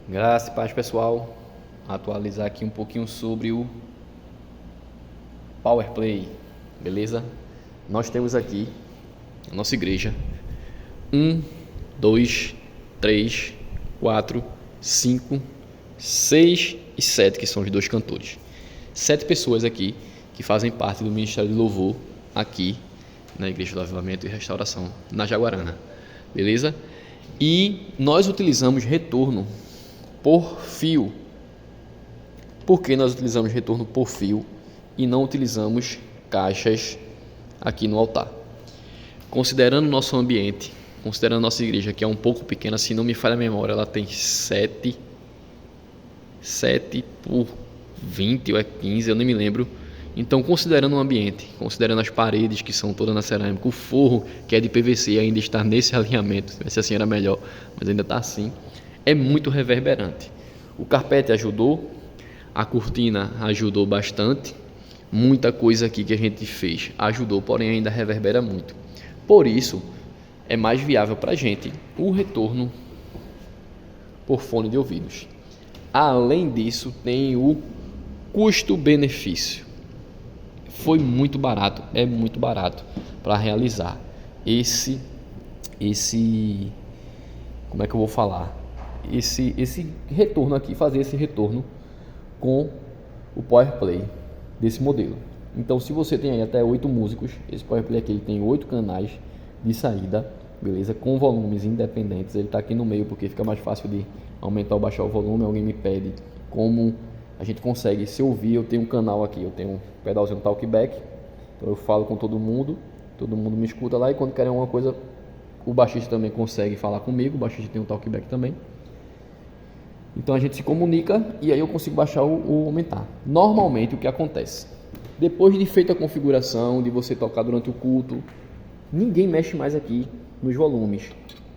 Graças e paz, pessoal. Atualizar aqui um pouquinho sobre o PowerPlay, beleza? Nós temos aqui a nossa igreja 1, 2, 3, 4, 5, 6 e 7, que são os dois cantores. 7 pessoas aqui que fazem parte do Ministério de Louvor aqui na Igreja do Avivamento e Restauração, na Jaguarana, beleza? E nós utilizamos retorno por fio. Por que nós utilizamos retorno por fio e não utilizamos caixas aqui no altar? Considerando nosso ambiente, considerando nossa igreja, que é um pouco pequena, se não me falha a memória, ela tem 7 por 20 ou é 15, eu nem me lembro. Então, considerando o ambiente, considerando as paredes que são todas na cerâmica, o forro que é de PVC ainda está nesse alinhamento, se assim era melhor, mas ainda está assim, é muito reverberante. O carpete ajudou, a cortina ajudou bastante, muita coisa aqui que a gente fez ajudou, porém ainda reverbera muito. Por isso, é mais viável para a gente o retorno por fone de ouvidos. Além disso, tem o custo-benefício. Foi muito barato, é muito barato para realizar esse, como é que eu vou falar? Esse retorno aqui, fazer esse retorno com o PowerPlay desse modelo. Então, se você tem aí até 8 músicos, esse PowerPlay aqui ele tem 8 canais de saída, beleza? Com volumes independentes. Ele está aqui no meio porque fica mais fácil de aumentar ou baixar o volume. Alguém me pede como a gente consegue se ouvir. Eu tenho um canal aqui, eu tenho um pedalzinho talkback, então eu falo com todo mundo me escuta lá, e quando querem alguma coisa, o baixista também consegue falar comigo. O baixista tem um talkback também. Então a gente se comunica e aí eu consigo baixar ou aumentar. Normalmente o que acontece? Depois de feita a configuração, de você tocar durante o culto, ninguém mexe mais aqui nos volumes.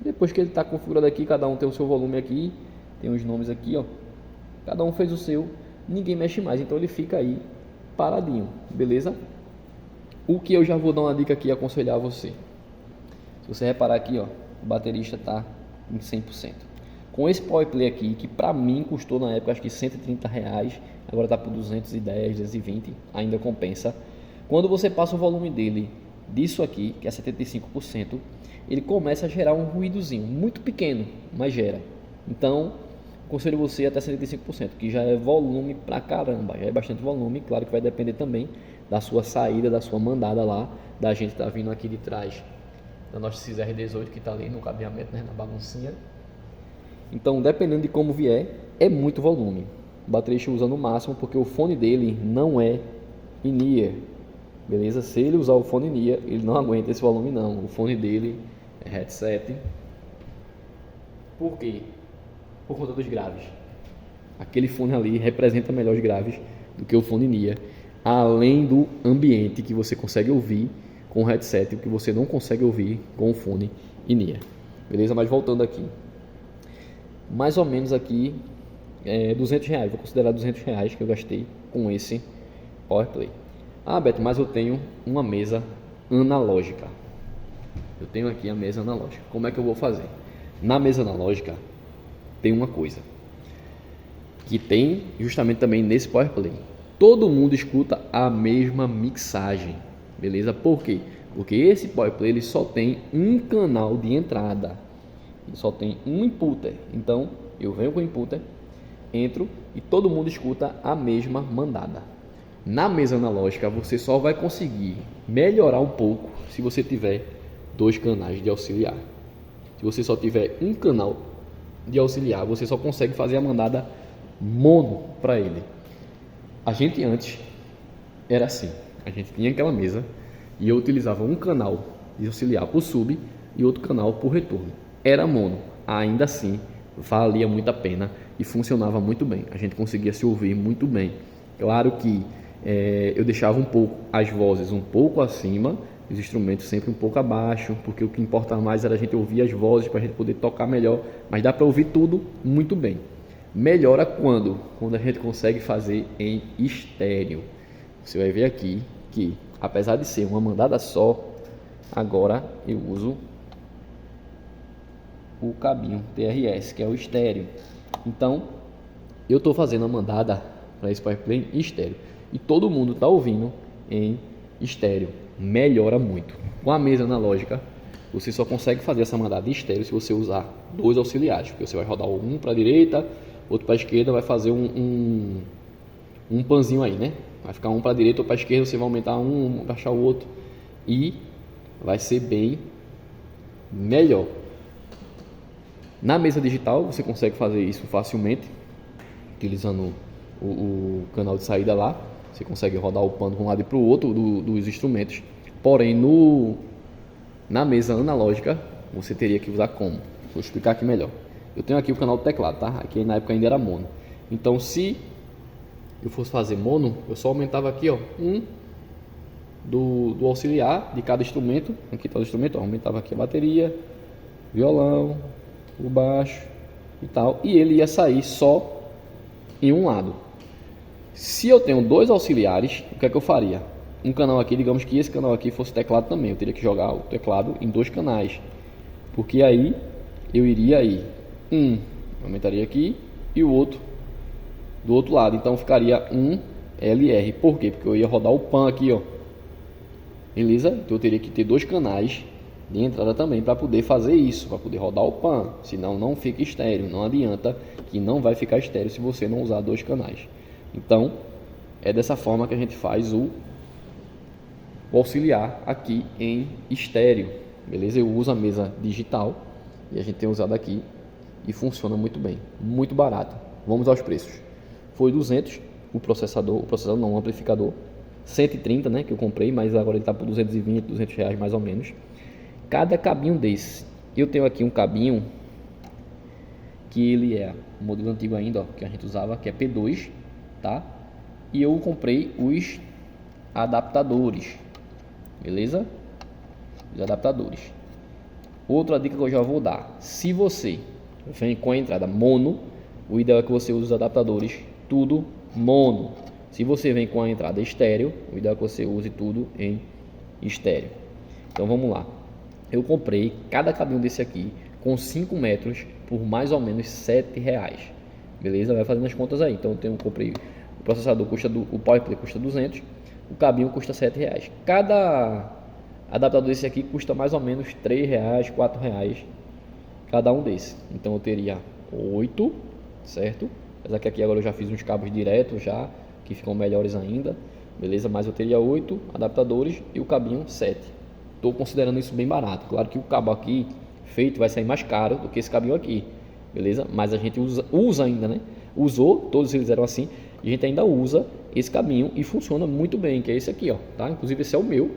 Depois que ele está configurado aqui, cada um tem o seu volume aqui, tem os nomes aqui, ó. Cada um fez o seu, ninguém mexe mais, então ele fica aí paradinho, beleza? O que eu já vou dar uma dica aqui e aconselhar a você. Se você reparar aqui, ó, o baterista está em 100%. Com esse PowerPlay aqui, que para mim custou na época acho que R$130, agora está por 210, 220, ainda compensa. Quando você passa o volume dele disso aqui, que é 75%, ele começa a gerar um ruídozinho, muito pequeno, mas gera. Então, aconselho você até 75%, que já é volume pra caramba, já é bastante volume. Claro que vai depender também da sua saída, da sua mandada lá, da gente tá vindo aqui de trás da nossa XR18 que está ali no cabeamento, né, na baguncinha. Então, dependendo de como vier, é muito volume. O baterista usa no máximo porque o fone dele não é in-ear, beleza? Se ele usar o fone in-ear, ele não aguenta esse volume não. O fone dele é headset. Por quê? Por conta dos graves. Aquele fone ali representa melhor os graves do que o fone in-ear, além do ambiente que você consegue ouvir com o headset, o que você não consegue ouvir com o fone in-ear. Beleza? Mas voltando aqui, mais ou menos aqui R$200, vou considerar R$200 que eu gastei com esse PowerPlay. Ah, Beto, mas eu tenho uma mesa analógica. Eu tenho aqui a mesa analógica. Como é que eu vou fazer? Na mesa analógica tem uma coisa que tem justamente também nesse PowerPlay. Todo mundo escuta a mesma mixagem, beleza? Por quê? Porque esse PowerPlay ele só tem um canal de entrada. Ele só tem um inputter. Então eu venho com o inputter, entro e todo mundo escuta a mesma mandada. Na mesa analógica você só vai conseguir melhorar um pouco se você tiver 2 canais de auxiliar. Se você só tiver um canal de auxiliar, você só consegue fazer a mandada mono para ele. A gente antes era assim, a gente tinha aquela mesa e eu utilizava um canal de auxiliar por sub e outro canal por retorno. Era mono, ainda assim valia muito a pena e funcionava muito bem, a gente conseguia se ouvir muito bem. Claro que eu deixava um pouco as vozes um pouco acima, os instrumentos sempre um pouco abaixo, porque o que importa mais era a gente ouvir as vozes para a gente poder tocar melhor, mas dá para ouvir tudo muito bem. Melhora quando a gente consegue fazer em estéreo. Você vai ver aqui que, apesar de ser uma mandada só, agora eu uso o cabinho TRS, que é o estéreo. Então, eu estou fazendo a mandada para esse PowerPlay em estéreo. E todo mundo está ouvindo em estéreo. Melhora muito. Com a mesa analógica, você só consegue fazer essa mandada em estéreo se você usar dois auxiliares. Porque você vai rodar um para a direita, outro para a esquerda, vai fazer um panzinho aí, né? Vai ficar um para a direita ou para a esquerda, você vai aumentar um, baixar o outro. E vai ser bem melhor. Na mesa digital, você consegue fazer isso facilmente, utilizando o canal de saída lá. Você consegue rodar o pano de um lado e para o outro dos instrumentos. Porém, na mesa analógica, você teria que usar como? Vou explicar aqui melhor. Eu tenho aqui o canal do teclado, tá? Aqui na época ainda era mono. Então, se eu fosse fazer mono, eu só aumentava aqui, ó, do auxiliar de cada instrumento. Aqui está o instrumento, ó, aumentava aqui a bateria, violão, o baixo e tal. E ele ia sair só em um lado. Se eu tenho dois auxiliares, o que é que eu faria? Um canal aqui, digamos que esse canal aqui fosse teclado também. Eu teria que jogar o teclado em dois canais. Porque aí eu iria aí. Aumentaria aqui e o outro do outro lado. Então ficaria um LR. Por quê? Porque eu ia rodar o pan aqui, ó. Beleza? Então eu teria que ter dois canais de entrada também para poder fazer isso, para poder rodar o pan. Senão não fica estéreo. Não adianta, que não vai ficar estéreo se você não usar dois canais. Então é dessa forma que a gente faz o auxiliar aqui em estéreo. Beleza? Eu uso a mesa digital e a gente tem usado aqui e funciona muito bem, muito barato. Vamos aos preços. Foi 200 o processador não, o amplificador. 130, né, que eu comprei, mas agora ele está por 220, 200 reais mais ou menos. Cada cabinho desse, eu tenho aqui um cabinho que ele é o modelo antigo ainda, ó, que a gente usava, que é P2, tá? E eu comprei os adaptadores, beleza? Os adaptadores. Outra dica que eu já vou dar: se você vem com a entrada mono, o ideal é que você use os adaptadores tudo mono. Se você vem com a entrada estéreo, o ideal é que você use tudo em estéreo. Então vamos lá. Eu comprei cada cabinho desse aqui com 5 metros por mais ou menos 7 reais. Beleza? Vai fazendo as contas aí. Então eu comprei, o processador custa, o PowerPlay custa 200, o cabinho custa 7 reais. Cada adaptador desse aqui custa mais ou menos 3 reais, 4 reais cada um desse. Então eu teria 8, certo? Apesar que aqui agora eu já fiz uns cabos diretos já, que ficam melhores ainda, beleza? Mas eu teria 8 adaptadores e o cabinho 7. Estou considerando isso bem barato. Claro que o cabo aqui feito vai sair mais caro do que esse cabinho aqui, beleza? Mas a gente usa ainda, né? Usou, todos eles eram assim, e a gente ainda usa esse cabinho e funciona muito bem, que é esse aqui, ó, tá? Inclusive esse é o meu.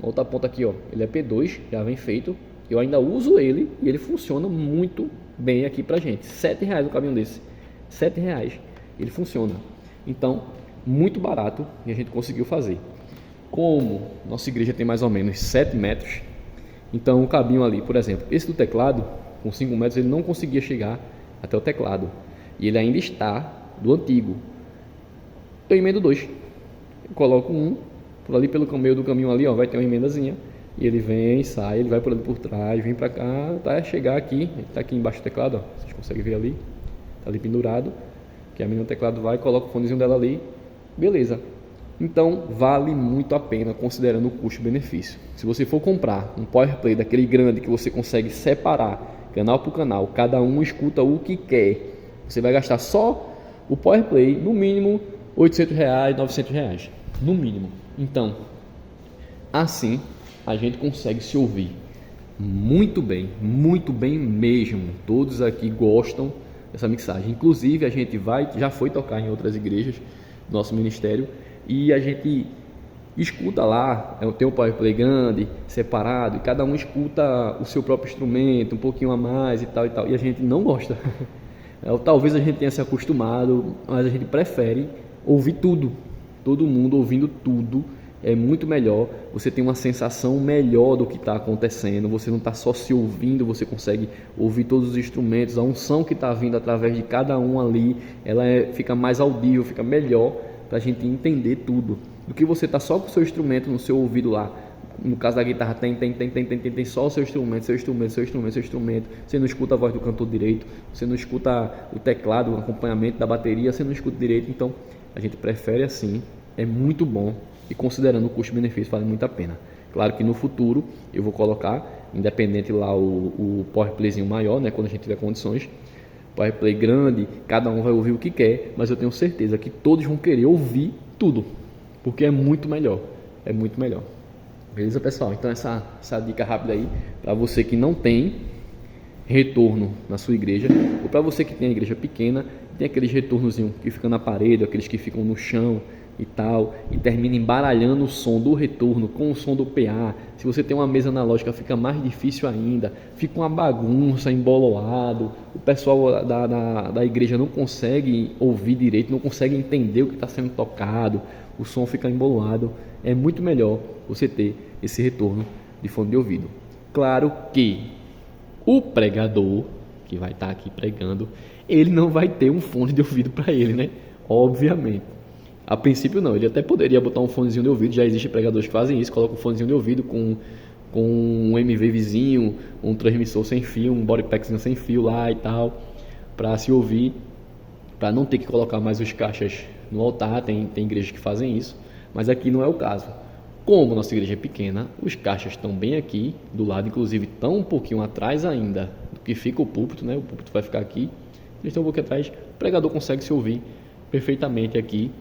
Outra ponta aqui, ó, ele é P2, já vem feito. Eu ainda uso ele e ele funciona muito bem aqui pra gente. 7 reais o cabinho desse, 7 reais, ele funciona. Então, muito barato e a gente conseguiu fazer. Como nossa igreja tem mais ou menos 7 metros, então o cabinho ali, por exemplo, esse do teclado, com 5 metros, ele não conseguia chegar até o teclado. E ele ainda está do antigo. Eu emendo 2. Eu coloco um, por ali pelo meio do caminho ali, ó, vai ter uma emendazinha. E ele vem, sai, ele vai por ali por trás, vem pra cá, até chegar aqui. Ele tá aqui embaixo do teclado, ó, vocês conseguem ver ali. Tá ali pendurado. Que a menina do teclado vai, coloca o fonezinho dela ali. Beleza. Então, vale muito a pena, considerando o custo-benefício. Se você for comprar um PowerPlay daquele grande que você consegue separar canal por canal, cada um escuta o que quer, você vai gastar só o PowerPlay, no mínimo, 800 reais, 900 reais. No mínimo. Então, assim, a gente consegue se ouvir muito bem mesmo. Todos aqui gostam dessa mixagem. Inclusive, a gente já foi tocar em outras igrejas, nosso ministério, e a gente escuta lá, tem um PowerPlay grande, separado, e cada um escuta o seu próprio instrumento, um pouquinho a mais e tal, e a gente não gosta. Talvez a gente tenha se acostumado, mas a gente prefere ouvir tudo, todo mundo ouvindo tudo. É muito melhor, você tem uma sensação melhor do que está acontecendo, você não está só se ouvindo, você consegue ouvir todos os instrumentos, a unção que está vindo através de cada um ali, ela fica mais audível, fica melhor para a gente entender tudo, do que você está só com o seu instrumento no seu ouvido lá, No caso da guitarra tem só o seu instrumento. Você não escuta a voz do cantor direito, você não escuta o teclado, o acompanhamento da bateria, você não escuta direito. Então a gente prefere assim, é muito bom e considerando o custo-benefício vale muito a pena. Claro que no futuro eu vou colocar, independente lá o PowerPlayzinho maior, né, quando a gente tiver condições, PowerPlay grande, cada um vai ouvir o que quer, mas eu tenho certeza que todos vão querer ouvir tudo, porque é muito melhor, Beleza, pessoal? Então essa dica rápida aí, para você que não tem retorno na sua igreja, ou para você que tem a igreja pequena, tem aqueles retornozinhos que ficam na parede, aqueles que ficam no chão e tal, e termina embaralhando o som do retorno com o som do PA. Se você tem uma mesa analógica fica mais difícil ainda, fica uma bagunça, emboloado, o pessoal da igreja não consegue ouvir direito, não consegue entender o que está sendo tocado, o som fica embolado. É muito melhor você ter esse retorno de fone de ouvido. Claro que o pregador que vai estar aqui pregando, ele não vai ter um fone de ouvido para ele, né? Obviamente. A princípio não, ele até poderia botar um fonezinho de ouvido, já existem pregadores que fazem isso, colocam um fonezinho de ouvido com um MV vizinho, um transmissor sem fio, um bodypackzinho sem fio lá e tal, para se ouvir, para não ter que colocar mais os caixas no altar. Tem igrejas que fazem isso, mas aqui não é o caso. Como nossa igreja é pequena, os caixas estão bem aqui do lado, inclusive estão um pouquinho atrás ainda do que fica o púlpito, né? O púlpito vai ficar aqui, eles estão um pouquinho atrás, o pregador consegue se ouvir perfeitamente aqui,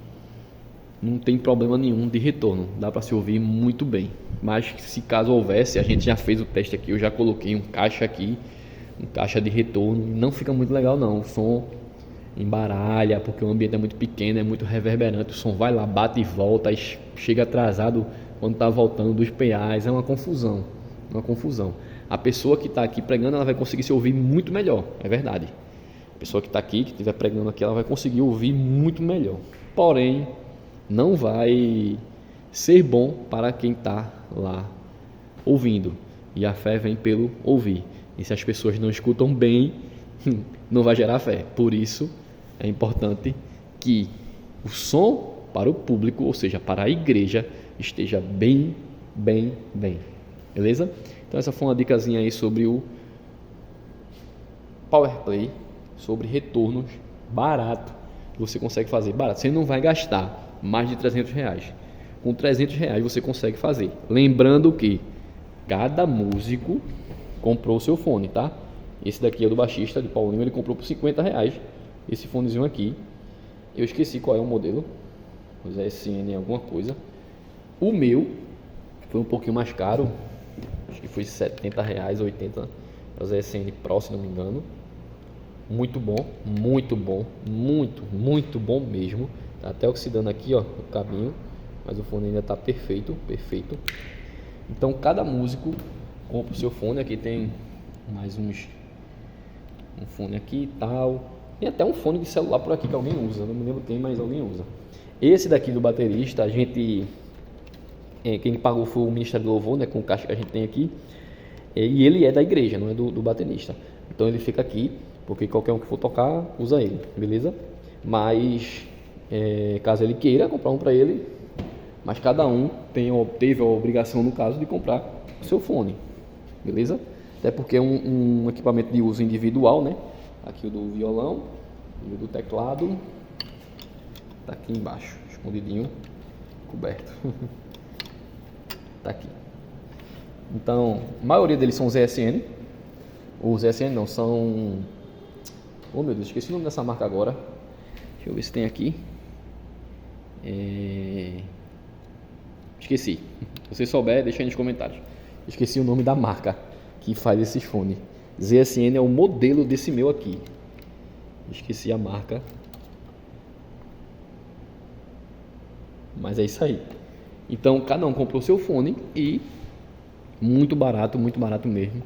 não tem problema nenhum de retorno, dá para se ouvir muito bem. Mas se caso houvesse, a gente já fez o teste aqui, eu já coloquei um caixa aqui, um caixa de retorno, não fica muito legal não, o som embaralha, porque o ambiente é muito pequeno, é muito reverberante, o som vai lá, bate e volta, chega atrasado quando está voltando dos PAs, é uma confusão. A pessoa que está aqui pregando, ela vai conseguir se ouvir muito melhor, é verdade. A pessoa que está aqui, que estiver pregando aqui, ela vai conseguir ouvir muito melhor. Porém, não vai ser bom para quem está lá ouvindo. E a fé vem pelo ouvir. E se as pessoas não escutam bem, não vai gerar fé. Por isso, é importante que o som para o público, ou seja, para a igreja, esteja bem. Beleza? Então essa foi uma dicasinha aí sobre o PowerPlay, sobre retornos barato, que você consegue fazer. Barato, você não vai gastar mais de R$300. Com R$300 você consegue fazer. Lembrando que cada músico comprou o seu fone, tá? Esse daqui é do baixista, de Paulinho, ele comprou por R$50. Esse fonezinho aqui, eu esqueci qual é o modelo, mas é SN alguma coisa. O meu foi um pouquinho mais caro, acho que foi R$70, 80, é o ZSN Pro, se não me engano. Muito bom mesmo. Tá até oxidando aqui, ó, o cabinho, mas o fone ainda tá perfeito. Então cada músico compra o seu fone. Aqui tem mais um fone aqui e tal. Tem até um fone de celular por aqui que alguém usa, não me lembro quem, mas alguém usa. Esse daqui do baterista, a gente, quem pagou foi o Ministério do Louvor, né, com o caixa que a gente tem aqui. E ele é da igreja, não é do baterista. Então ele fica aqui, porque qualquer um que for tocar, usa ele, beleza? Mas caso ele queira comprar um para ele, mas cada um teve a obrigação, no caso, de comprar o seu fone, beleza? Até porque é um equipamento de uso individual, né? Aqui o do violão e o do teclado tá aqui embaixo, escondidinho, coberto. Tá aqui. Então, a maioria deles são ZSN. Os ZSN não, são... Oh meu Deus, esqueci o nome dessa marca agora. Deixa eu ver se tem aqui. Esqueci. Se você souber, deixa aí nos comentários. Esqueci o nome da marca que faz esses fones. ZSN é o modelo desse meu aqui. Esqueci a marca. Mas é isso aí. Então, cada um comprou seu fone e muito barato mesmo.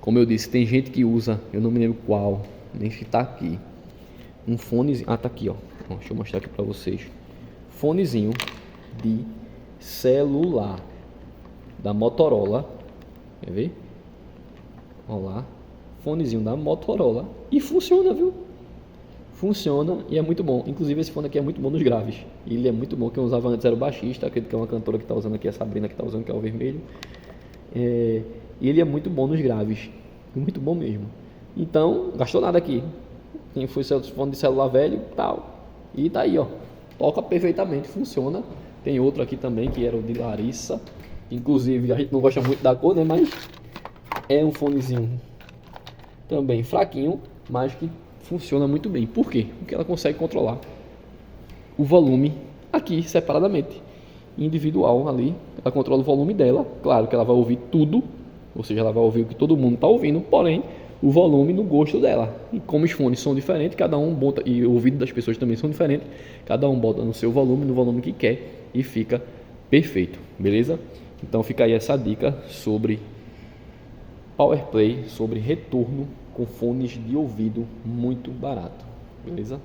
Como eu disse, tem gente que usa, eu não me lembro qual, nem se tá aqui. Um fonezinho, tá aqui, ó. Deixa eu mostrar aqui pra vocês. Fonezinho de celular da Motorola. Quer ver? Olha lá. Fonezinho da Motorola. E funciona, viu? Funciona e é muito bom. Inclusive esse fone aqui é muito bom nos graves. Ele é muito bom. Quem usava antes era o baixista. Acredito que é uma cantora que está usando aqui, a Sabrina, que está usando, que é o vermelho. Ele é muito bom nos graves, muito bom mesmo. Então, gastou nada aqui. Quem foi seu fone de celular velho, tal. E tá aí, ó. Toca perfeitamente, funciona. Tem outro aqui também, que era o de Larissa. Inclusive, a gente não gosta muito da cor, né? Mas é um fonezinho também fraquinho, mas que funciona muito bem. Por quê? Porque ela consegue controlar o volume aqui separadamente, individual ali. Ela controla o volume dela. Claro que ela vai ouvir tudo, ou seja, ela vai ouvir o que todo mundo está ouvindo, porém o volume no gosto dela. E como os fones são diferentes, cada um bota, e o ouvido das pessoas também são diferentes, cada um bota no seu volume, no volume que quer, e fica perfeito, beleza? Então fica aí essa dica sobre PowerPlay, sobre retorno com fones de ouvido muito barato, beleza?